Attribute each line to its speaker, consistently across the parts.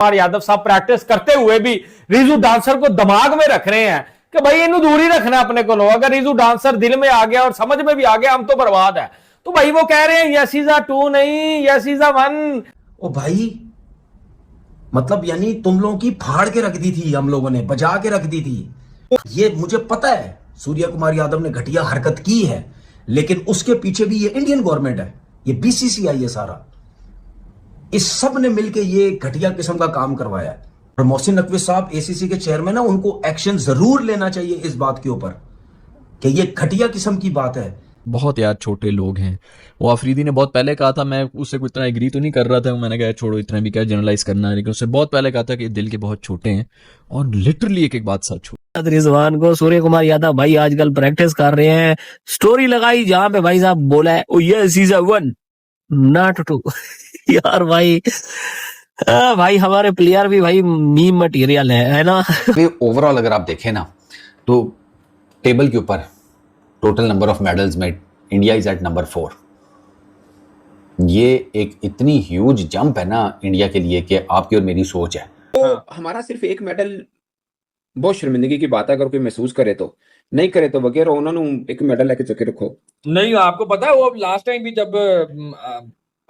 Speaker 1: कुमार यादव साहब प्रैक्टिस करते हुए भी रिजू डांसर को दिमाग में रख रहे हैं कि भाई इन्हें दूर ही रखना अपने को। अगर रिजू डांसर दिल में आ गया और समझ में भी आ गया हम तो बर्बाद है। तो भाई वो कह रहे हैं यस इज अ 2 नहीं यस इज अ 1।
Speaker 2: ओ भाई मतलब यानी तुम लोगों की फाड़ के रख दी थी, हम लोगों ने बजा के रख दी थी। ये मुझे पता है सूर्य कुमार यादव ने घटिया हरकत की है, लेकिन उसके पीछे भी ये इंडियन गवर्नमेंट है, ये बीसीसीआई है सारा, इस सब ने मिलकर ये घटिया किस्म का काम करवाया है। और मोहसिन नकवी साहब एसीसी के चेयरमैन है, उनको एक्शन जरूर लेना चाहिए इस बात के ऊपर कि ये घटिया किस्म की बात है।
Speaker 3: बहुत यार छोटे लोग हैं। वो आफरीदी ने बहुत पहले कहा था, मैं उससे कुछ इतना एग्री तो नहीं कर रहा था, मैंने कहा छोड़ो इतना भी क्या जनरलाइज करना है, लेकिन उससे बहुत पहले कहा था कि दिल के बहुत छोटे हैं और लिटरली एक एक बात सच हो।
Speaker 4: रिजवान को सूर्य कुमार यादव भाई आजकल प्रैक्टिस कर रहे हैं, स्टोरी लगाई जहां पे भाई साहब बोला है ओ यस इज अ 1 नॉट 2 यार भाई भाई हमारे प्लेयर भी भाई मीम मटेरियल है ना।
Speaker 5: ओवरऑल अगर आप देखें ना तो टेबल के ऊपर टोटल नंबर ऑफ मेडल्स में इंडिया इज एट नंबर 4। ये एक इतनी ह्यूज जंप है ना इंडिया के लिए कि आपकी और मेरी सोच है।
Speaker 6: तो हमारा सिर्फ एक मेडल बहुत शर्मिंदगी की बात है, अगर कोई महसूस करे तो, नहीं करे तो वगैरह उन्होंने एक मेडल लेके चुके रखो।
Speaker 1: नहीं आपको पता है वो लास्ट टाइम भी जब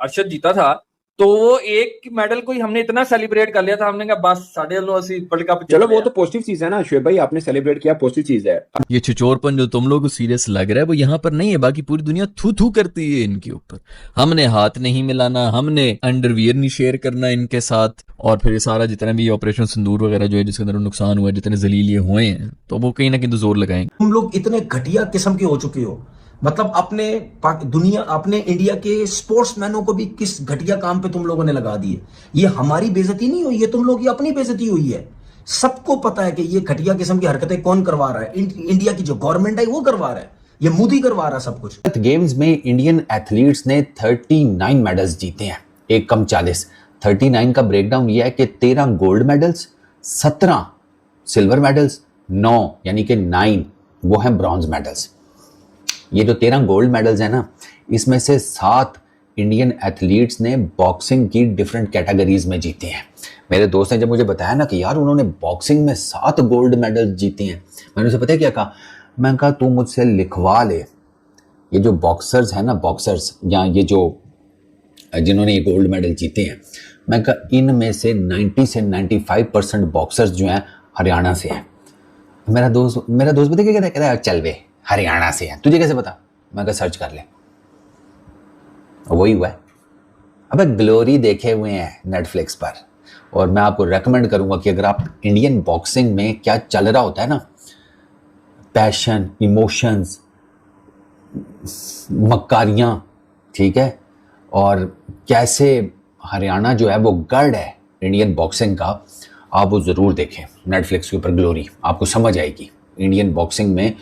Speaker 1: अर्शद जीता था तो वो एक मेडल को ही हमने इतना सेलिब्रेट कर लिया था, हमने कहा बस 80 वर्ल्ड कप।
Speaker 6: चलो वो तो पॉजिटिव चीज है ना शुएब भाई, आपने सेलिब्रेट किया, पॉजिटिव चीज है।
Speaker 3: ये छिचोरपन जो तुम लोग को सीरियस लग रहा है वो यहाँ पर नहीं है, बाकी पूरी दुनिया थू थू करती है इनके ऊपर। हमने हाथ नहीं मिलाना, हमने अंडरवियर नहीं शेयर करना इनके साथ, और फिर ये सारा जितना भी ऑपरेशन सिंदूर वगैरह जो है जिसके अंदर नुकसान हुआ है, जितने जलील ये हुए हैं, तो वो कहीं ना कहीं तो जोर लगाएंगे।
Speaker 2: तुम लोग इतने घटिया किस्म के हो चुके हो, मतलब अपने इंडिया के स्पोर्ट्समैनों को भी किस घटिया काम पे तुम लोगों ने लगा दिए। ये हमारी बेइज्जती नहीं हुई है, तुम लोग की अपनी बेइज्जती हुई है। सबको पता है कि ये घटिया किस्म की हरकतें कौन करवा रहा है, इंडिया की जो गवर्नमेंट है वो करवा रहा है, ये मोदी करवा रहा है सब कुछ।
Speaker 5: गेम्स में इंडियन एथलीट्स ने 39 मेडल्स जीते हैं, एक कम 40। 39 का ब्रेकडाउन ये है कि 13 गोल्ड मेडल्स, 17 सिल्वर मेडल्स, 9 यानी कि 9 वो हैं ब्रॉन्ज मेडल्स। ये जो 13 गोल्ड मेडल्स हैं ना, इसमें से 7 इंडियन एथलीट्स ने बॉक्सिंग की डिफरेंट कैटेगरीज में जीते हैं। मेरे दोस्त ने जब मुझे बताया ना कि यार उन्होंने बॉक्सिंग में 7 गोल्ड मेडल्स जीते हैं, मैंने उसे पता है क्या कहा, मैंने कहा तू मुझसे लिखवा ले, ये जो बॉक्सर्स हैं ना, बॉक्सर्स या ये जो जिन्होंने ये गोल्ड मेडल जीते हैं, मैं कहा इनमें से 90 से 95% बॉक्सर्स जो हैं हरियाणा से हैं। मेरा दोस्त पता क्या कहता है, चल वे हरियाणा से है, तुझे कैसे पता? मैं कहा सर्च कर ले, वही हुआ है। अबे ग्लोरी देखे हुए हैं नेटफ्लिक्स पर, और मैं आपको रेकमेंड करूंगा कि अगर आप इंडियन बॉक्सिंग में क्या चल रहा होता है ना, पैशन, इमोशंस, मक्कारियां, ठीक है, और कैसे हरियाणा जो है वो गढ़ है इंडियन बॉक्सिंग का, आप वो ज़रूर देखें नेटफ्लिक्स के ऊपर ग्लोरी, आपको समझ आएगी इंडियन बॉक्सिंग में।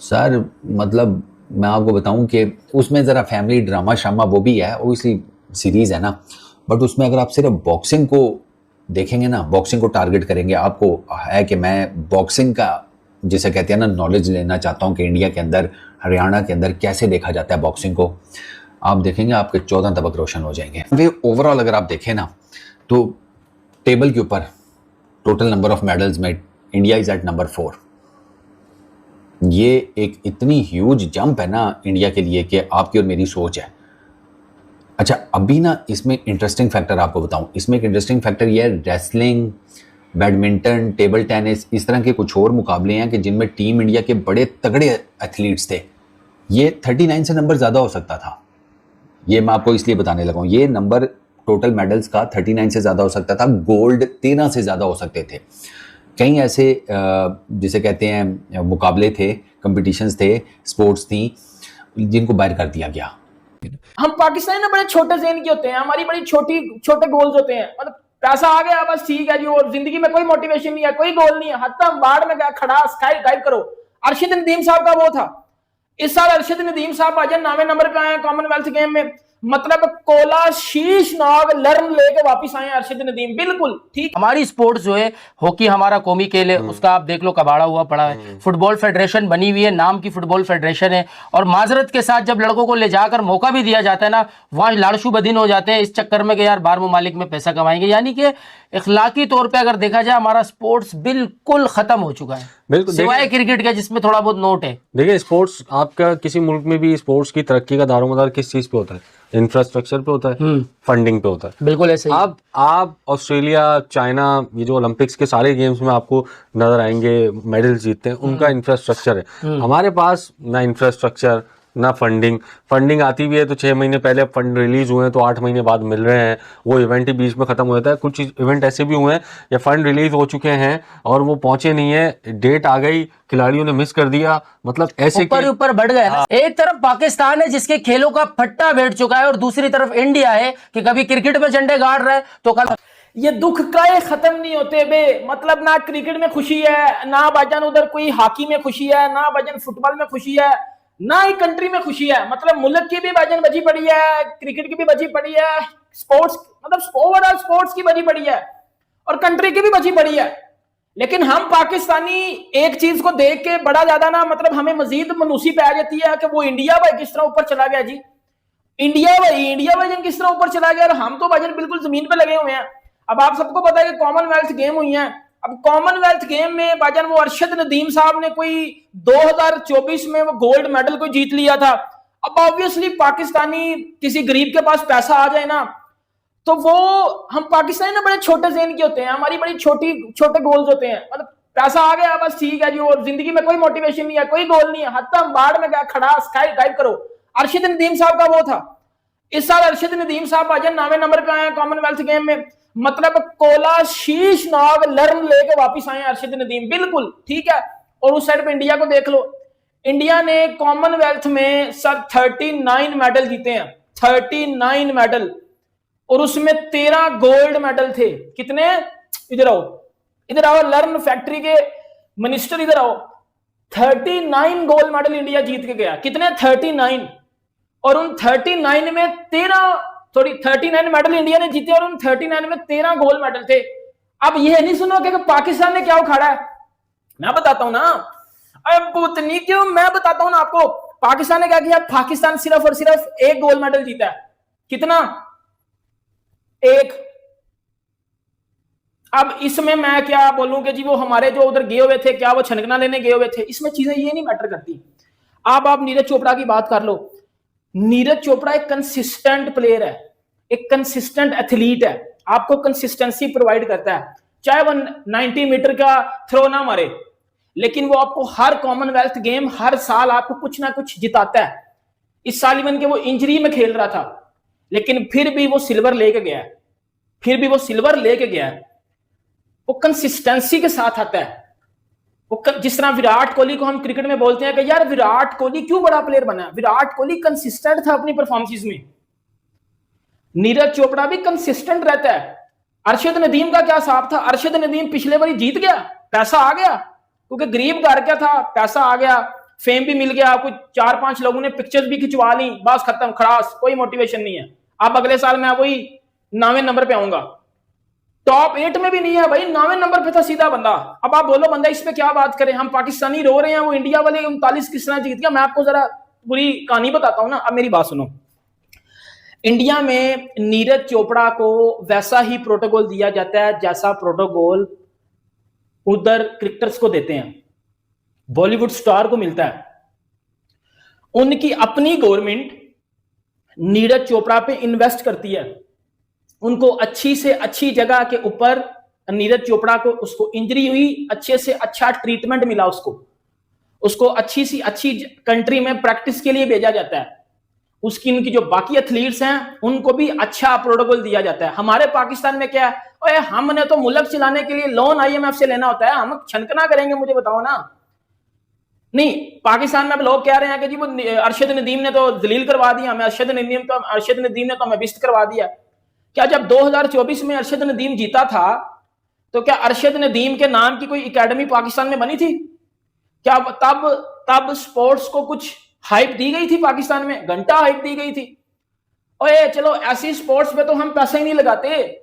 Speaker 5: सर मतलब मैं आपको बताऊं कि उसमें ज़रा फैमिली ड्रामा शामा वो भी है, ओबियसली सीरीज़ है ना, बट उसमें अगर आप सिर्फ बॉक्सिंग को देखेंगे ना, बॉक्सिंग को टारगेट करेंगे, आपको है कि मैं बॉक्सिंग का जिसे कहते हैं ना नॉलेज लेना चाहता हूं कि इंडिया के अंदर, हरियाणा के अंदर कैसे देखा जाता है बॉक्सिंग को, आप देखेंगे आपके 14 तबक रोशन हो जाएंगे। वे ओवरऑल अगर आप देखें ना तो टेबल के ऊपर टोटल नंबर ऑफ मेडल्स में इंडिया इज एट नंबर 4। ये एक इतनी ह्यूज जंप है ना इंडिया के लिए कि आपकी और मेरी सोच है। अच्छा अभी ना इसमें इंटरेस्टिंग फैक्टर आपको बताऊं, इसमें एक इंटरेस्टिंग फैक्टर ये है, रेसलिंग, बैडमिंटन, टेबल टेनिस, इस तरह के कुछ और मुकाबले हैं कि जिनमें टीम इंडिया के बड़े तगड़े एथलीट्स थे। ये 39 से नंबर ज़्यादा हो सकता था, ये मैं आपको इसलिए बताने लगा हूँ, ये नंबर टोटल मेडल्स का 39 से ज़्यादा हो सकता था, गोल्ड 13 से ज़्यादा हो सकते थे। कई ऐसे जिसे कहते हैं मुकाबले थे, कंपटीशंस थे, स्पोर्ट्स थी जिनको बाहर कर दिया गया।
Speaker 7: हम पाकिस्तानी ना बड़े छोटे ज़हन के होते हैं, हमारी बड़ी छोटे गोल्स होते हैं, मतलब पैसा आ गया बस ठीक है जी, और जिंदगी में कोई मोटिवेशन नहीं है, कोई गोल नहीं है, हत्ता बाढ़ में गया खड़ा स्काई डाइव करो। अरशद नदीम साहब का वो था, इस साल अरशद नदीम साहब भाजन 9वें नंबर पे आए कॉमनवेल्थ गेम में, मतलब कोला शीश नाग लर्न लेके वापस आए अरशद नदीम, बिल्कुल ठीक।
Speaker 8: हमारी स्पोर्ट्स जो है, हॉकी हमारा कौमी खेल है, उसका आप देख लो कबाड़ा हुआ पड़ा है। फुटबॉल फेडरेशन बनी हुई है, नाम की फुटबॉल फेडरेशन है, और माजरत के साथ जब लड़कों को ले जाकर मौका भी दिया जाता है ना, वहां लाड़शू बदीन हो जाते हैं इस चक्कर में कि यार बाहर ममालिक में पैसा कमाएंगे। यानी कि इखलाकी तौर पे अगर देखा जाए हमारा स्पोर्ट्स बिल्कुल खत्म हो चुका है,
Speaker 9: बिल्कुल।
Speaker 8: सिवाय क्रिकेट के जिसमें थोड़ा बहुत नोट है।
Speaker 9: देखिए स्पोर्ट्स, आपका किसी मुल्क में भी स्पोर्ट्स की तरक्की का दारोमदार किस चीज पे होता है? इंफ्रास्ट्रक्चर पे होता है, फंडिंग पे होता है।
Speaker 8: बिल्कुल ऐसे ही।
Speaker 9: अब आप ऑस्ट्रेलिया, चाइना, ये जो ओलंपिक्स के सारे गेम्स में आपको नजर आएंगे मेडल्स जीतते हैं, उनका इंफ्रास्ट्रक्चर है। हमारे पास ना इंफ्रास्ट्रक्चर ना फंडिंग आती भी है तो 6 महीने पहले फंड रिलीज हुए हैं तो 8 महीने बाद मिल रहे हैं, वो इवेंट ही बीच में खत्म हो जाता है। कुछ इवेंट ऐसे भी हुए हैं या फंड रिलीज हो चुके हैं और वो पहुंचे नहीं है, डेट आ गई, खिलाड़ियों ने मिस कर दिया, मतलब ऐसे
Speaker 8: ऊपर बढ़ गए ना। एक तरफ पाकिस्तान है जिसके खेलों का फट्टा बैठ चुका है और दूसरी तरफ इंडिया है कि कभी क्रिकेट में झंडे गाड़ रहा है तो कल
Speaker 7: ये दुख का खत्म नहीं होते बे। मतलब ना क्रिकेट में खुशी है, ना भाईजान उधर कोई हॉकी में खुशी है, ना भाईजान फुटबॉल में खुशी है, ना ही कंट्री में खुशी है। मतलब मुल्क की भी भाईजान बची पड़ी है, क्रिकेट की भी बची पड़ी है, स्पोर्ट्स मतलब ओवरऑल स्पोर्ट्स की बची पड़ी है और कंट्री की भी बची पड़ी है। लेकिन हम पाकिस्तानी एक चीज को देख के बड़ा ज्यादा ना, मतलब हमें मजीद मनुसी पे आ जाती है कि वो इंडिया भाई किस तरह ऊपर चला गया जी। इंडिया भाईजान किस तरह ऊपर चला गया और हम तो भाईजान बिल्कुल जमीन पे लगे हुए हैं। अब आप सबको पता है कि कॉमनवेल्थ गेम हुई हैं। अब कॉमनवेल्थ गेम में भाईजान वो अरशद नदीम साहब ने कोई 2024 में वो गोल्ड मेडल को जीत लिया था। अब ऑब्वियसली पाकिस्तानी किसी गरीब के पास पैसा आ जाए ना तो वो, हम पाकिस्तानी ना बड़े छोटे ज़हन के होते हैं, हमारी बड़ी छोटे गोल्स होते हैं। मतलब पैसा आ गया बस ठीक है जी, और जिंदगी में कोई मोटिवेशन नहीं है, कोई गोल नहीं है, हत्तम बाढ़ में गया खड़ा स्काई डाइव करो। अरशद नदीम साहब का वो था। इस साल अरशद नदीम साहब भाईजान 9वें नंबर पे आए हैं कॉमनवेल्थ गेम में। मतलब कोला शीश नाग लर्न लेके वापिस आए हैं अरशद नदीम, बिल्कुल ठीक है। और उस साइड पे इंडिया को देख लो, इंडिया ने कॉमनवेल्थ में सर 39 मेडल जीते हैं, 39 मेडल, और उसमें 13 गोल्ड मेडल थे। कितने? इधर आओ लर्न फैक्ट्री के मिनिस्टर, इधर आओ। 39 गोल्ड मेडल इंडिया जीत के गया। कितने? 39। और उन 39 में 39 मेडल इंडिया ने जीते और उन 39 में 13 गोल्ड मेडल थे। अब यह नहीं सुनो कि पाकिस्तान ने क्या उखाड़ा है, मैं बताता हूं ना। अब पूतनी क्यों, मैं बताता हूं ना आपको। पाकिस्तान ने क्या किया? पाकिस्तान सिर्फ और सिर्फ एक गोल्ड मेडल जीता है। कितना? एक। अब इसमें मैं क्या बोलूं कि जी वो हमारे जो उधर गए हुए थे, क्या वो छनकना लेने गए हुए थे? इसमें चीजें ये नहीं मैटर करती। आप नीरज चोपड़ा की बात कर लो। नीरज चोपड़ा एक कंसिस्टेंट प्लेयर है, एक कंसिस्टेंट एथलीट है, आपको कंसिस्टेंसी प्रोवाइड करता है। चाहे वो 90 मीटर का थ्रो ना मारे, लेकिन वो आपको हर कॉमनवेल्थ गेम हर साल आपको कुछ ना कुछ जिताता है। इस साल इवन के वो इंजरी में खेल रहा था, लेकिन फिर भी वो सिल्वर लेके गया है। वो कंसिस्टेंसी के साथ आता है। वो जिस तरह विराट कोहली को हम क्रिकेट में बोलते हैं कि यार विराट कोहली क्यों बड़ा प्लेयर बना, विराट कोहली कंसिस्टेंट था अपनी परफॉर्मेंस में। नीरज चोपड़ा भी कंसिस्टेंट रहता है। अरशद नदीम का क्या हिसाब था? अरशद नदीम पिछले बारी जीत गया, पैसा आ गया, क्योंकि गरीब घर क्या था, पैसा आ गया, फेम भी मिल गया, कुछ 4-5 लोगों ने पिक्चर्स भी खिंचवा ली, बस खत्म, खलास, कोई मोटिवेशन नहीं है। अब अगले साल मैं वही 9वें नंबर पे आऊंगा। टॉप 8 में भी नहीं है भाई, 9वें नंबर पे था सीधा बंदा। अब आप बोलो बंदा इस पे क्या बात करें, हम पाकिस्तानी रो रहे हैं, वो इंडिया वाले 39 किस तरह जीत गया। मैं आपको जरा पूरी कहानी बताता हूं ना। अब मेरी बात सुनो। इंडिया में नीरज चोपड़ा को वैसा ही प्रोटोकॉल दिया जाता है जैसा प्रोटोकॉल उधर क्रिकेटर्स को देते हैं, बॉलीवुड स्टार को मिलता है। उनकी अपनी गवर्नमेंट नीरज चोपड़ा पे इन्वेस्ट करती है। उनको अच्छी से अच्छी जगह के ऊपर, नीरज चोपड़ा को, उसको इंजरी हुई, अच्छे से अच्छा ट्रीटमेंट मिला, उसको अच्छी सी अच्छी कंट्री में प्रैक्टिस के लिए भेजा जाता है। उसकी उनकी जो बाकी एथलीट्स हैं उनको भी अच्छा प्रोटोकॉल दिया जाता है। हमारे पाकिस्तान में क्या है, ओए हमने तो मुल्क चलाने के लिए लोन IMF से लेना होता है, हम छनकना करेंगे, मुझे बताओ ना। नहीं, पाकिस्तान में अब लोग कह रहे हैं कि जी वो अरशद नदीम ने तो जलील करवा दिया हमें, अरशद नदीम ने तो हमें बिस्त करवा दिया। क्या जब 2024 में अरशद नदीम जीता था तो क्या अरशद नदीम के नाम की कोई एकेडमी पाकिस्तान में बनी थी? क्या तब स्पोर्ट्स को कुछ हाइप दी गई थी पाकिस्तान में? घंटा हाइप दी गई थी। ओए चलो ऐसी स्पोर्ट्स पे तो हम पैसा ही नहीं लगाते,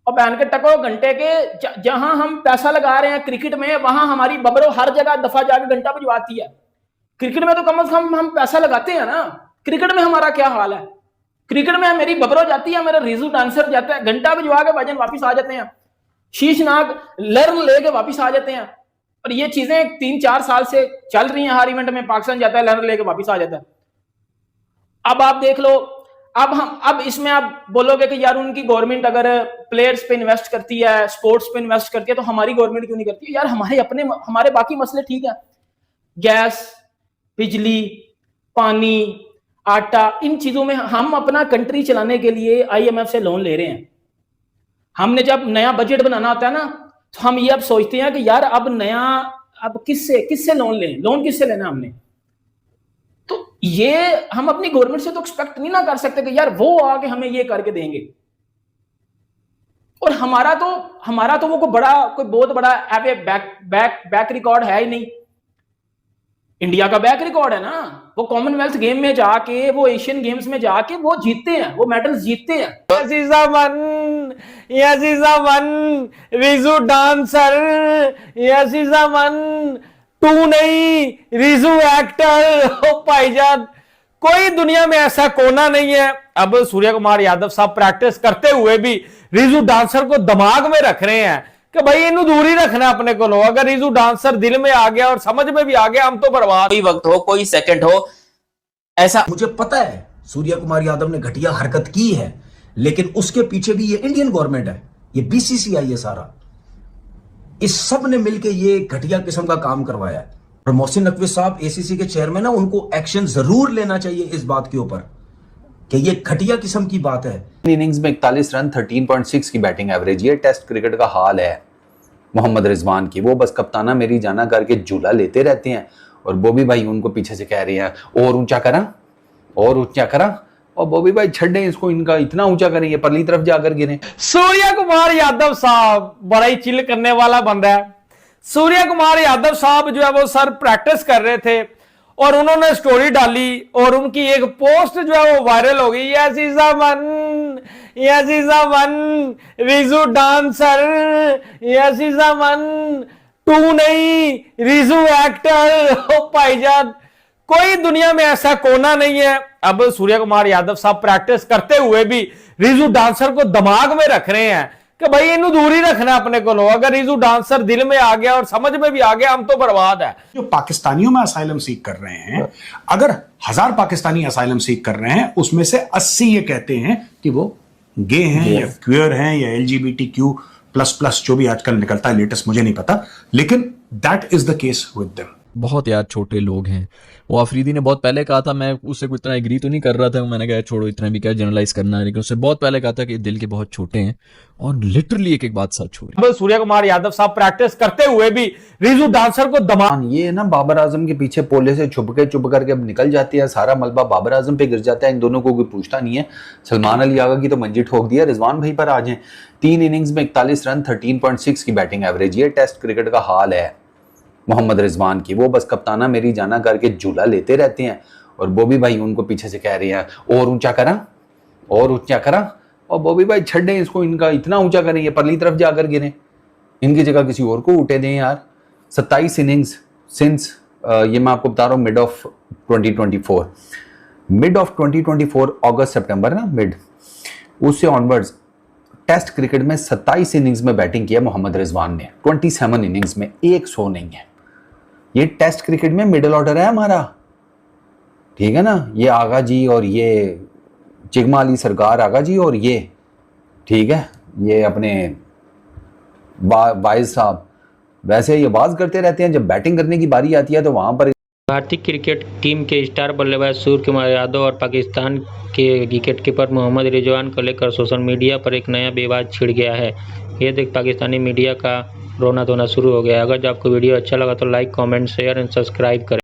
Speaker 7: और बहन के टको घंटे के जहां हम पैसा लगा रहे हैं क्रिकेट में, वहां हमारी बबरो हर जगह दफा जाके घंटा बजवाती है। क्रिकेट में तो कम से कम हम पैसा लगाते हैं ना। क्रिकेट में हमारा क्या हाल है? क्रिकेट में मेरी बबरो जाती है, मेरा रिजू डांसर जाता है, घंटा बजवा के भाईजान वापिस आ जाते हैं। शीशनाक लर्न लेके वापस आ जाते हैं। और ये चीजें 3-4 साल से चल रही हैं, हर इवेंट में पाकिस्तान जाता है, लर्न लेके वापस आ जाता है। अब आप देख लो, अब इसमें आप बोलोगे कि यार उनकी गवर्नमेंट अगर प्लेयर्स पे इन्वेस्ट करती है, स्पोर्ट्स पे इन्वेस्ट करती है, तो हमारी गवर्नमेंट क्यों नहीं करती है? यार हमारे बाकी मसले ठीक है, गैस, बिजली, पानी, आटा, इन चीजों में हम अपना कंट्री चलाने के लिए IMF से लोन ले रहे हैं। हमने जब नया बजट बनाना होता है ना, तो हम ये अब सोचते हैं कि यार अब किससे लोन लें, लोन किससे लेना हमने? तो ये हम अपनी गवर्नमेंट से तो एक्सपेक्ट नहीं ना कर सकते कि यार वो आके हमें ये करके देंगे। और हमारा तो वो कोई बहुत बड़ा बैक रिकॉर्ड है ही नहीं। इंडिया का बैक रिकॉर्ड है ना, वो कॉमनवेल्थ गेम में जाके, वो एशियन गेम्स में जाके वो जीतते हैं, वो मेडल्स जीतते हैं।
Speaker 1: रिजू डांसर, तू नहीं रिजू एक्टर। ओ भाईजान, कोई दुनिया में ऐसा कोना नहीं है। अब सूर्य कुमार यादव साहब प्रैक्टिस करते हुए भी रिजू डांसर को दिमाग में रख रहे हैं कि भाई इन्हें दूर ही रखना अपने को। अगर रिजू डांसर दिल में आ गया और समझ में भी आ गया, हम तो बर्बाद।
Speaker 10: कोई वक्त हो, कोई सेकंड हो, ऐसा
Speaker 2: मुझे पता है सूर्य कुमार यादव ने घटिया हरकत की है, लेकिन उसके पीछे भी ये इंडियन गवर्नमेंट है, ये BCCI है सारा, इस सब ने मिलकर ये घटिया किस्म का काम करवाया है। और मोहसिन नकवी साहब ACC के चेयरमैन है, उनको एक्शन जरूर लेना चाहिए इस बात के ऊपर कि ये घटिया किस्म की बात है।
Speaker 5: इनिंग्स में 41 रन, 13.6 की बैटिंग एवरेज। ये टेस्ट क्रिकेट का हाल है मोहम्मद रिजवान की। वो बस कप्ताना मेरी जाना करके झूला लेते रहते हैं, और बॉबी भाई उनको पीछे से कह रहे हैं और ऊंचा करा, और ऊंचा करा, और बॉबी भाई छड्डे इसको, इनका इतना ऊंचा करें ये परली तरफ जाकर गिरे।
Speaker 1: सूर्य कुमार यादव साहब बड़ा ही चिल करने वाला बंदा है। सूर्य कुमार यादव साहब जो है वो सर प्रैक्टिस कर रहे थे और उन्होंने स्टोरी डाली और उनकी एक पोस्ट जो है वो वायरल हो गई। Yes is a one Riju dancer, yes is a one, तू नहीं रिजू एक्टर। ओ भाईजान, कोई दुनिया में ऐसा कोना नहीं है। अब सूर्य कुमार यादव साहब प्रैक्टिस करते हुए भी रिजू डांसर को दिमाग में रख रहे हैं कि भाई इन्हें दूर ही रखना अपने को। अगर रिजू डांसर दिल में आ गया और समझ में भी आ गया, हम तो बर्बाद है।
Speaker 11: जो पाकिस्तानियों में असाइलम सीख कर रहे हैं, अगर 1000 पाकिस्तानी असाइलम सीख कर रहे हैं, उसमें से 80 ये कहते हैं कि वो गे हैं या क्यूअर हैं या LGBTQ++ जो भी आजकल निकलता है लेटेस्ट, मुझे नहीं पता, लेकिन that is the case with them.
Speaker 3: बहुत यार छोटे लोग हैं। वो अफरीदी ने बहुत पहले कहा था, मैं उससे कोई इतना एग्री तो नहीं कर रहा था, मैंने कहा छोड़ो इतना भी क्या जनरलाइज करना है, लेकिन उससे बहुत पहले कहा था कि दिल के बहुत छोटे हैं, और लिटरली एक बात सच हो रही है।
Speaker 1: अब सूर्य कुमार यादव साहब प्रैक्टिस करते हुए भी रिजू डांसर को दिमाग,
Speaker 5: ये ना बाबर आजम के पीछे पोले से छुप करके अब निकल जाती है, सारा मलबा बाबर आजम पे गिर जाता है, इन दोनों को कोई पूछता नहीं है। सलमान अली आगा की तो मंजी ठोक दिया, रिजवान भाई पर आ जाए। 3 इनिंग्स में 41 रन, 13.6 की बैटिंग एवरेज। ये टेस्ट क्रिकेट का हाल है मोहम्मद रिजवान की। वो बस कप्ताना मेरी जाना करके झूला लेते रहते हैं, और बॉबी भाई उनको पीछे से कह रहे हैं और ऊंचा करा, और ऊंचा करा, और बॉबी भाई छड्डे इसको, इनका इतना ऊंचा करें ये परली तरफ जाकर गिरे, इनकी जगह किसी और को उठे दें यार। 27 इनिंग्स सिंस ये मैं आपको बता रहा हूँ मिड ऑफ 2024 अगस्त सितंबर ना, मिड उससे ऑनवर्ड्स टेस्ट क्रिकेट में 27 इनिंग्स में बैटिंग किया मोहम्मद रिजवान ने। 27 इनिंग्स में 100 नहीं है। ये टेस्ट क्रिकेट में मिडिल ऑर्डर है हमारा, ठीक है ना। ये आगा जी और ये चिगमा अली सरकार आगा जी और ये, ठीक है, ये अपने वाइज साहब वैसे ये आवाज करते रहते हैं, जब बैटिंग करने की बारी आती है तो वहां पर।
Speaker 12: भारतीय क्रिकेट टीम के स्टार बल्लेबाज सूर्य कुमार यादव और पाकिस्तान के विकेटकीपर मोहम्मद रिजवान को लेकर सोशल मीडिया पर एक नया विवाद छिड़ गया है। ये देख पाकिस्तानी मीडिया का रोना धोना शुरू हो गया है। अगर आपको वीडियो अच्छा लगा तो like, comment, share and subscribe करें।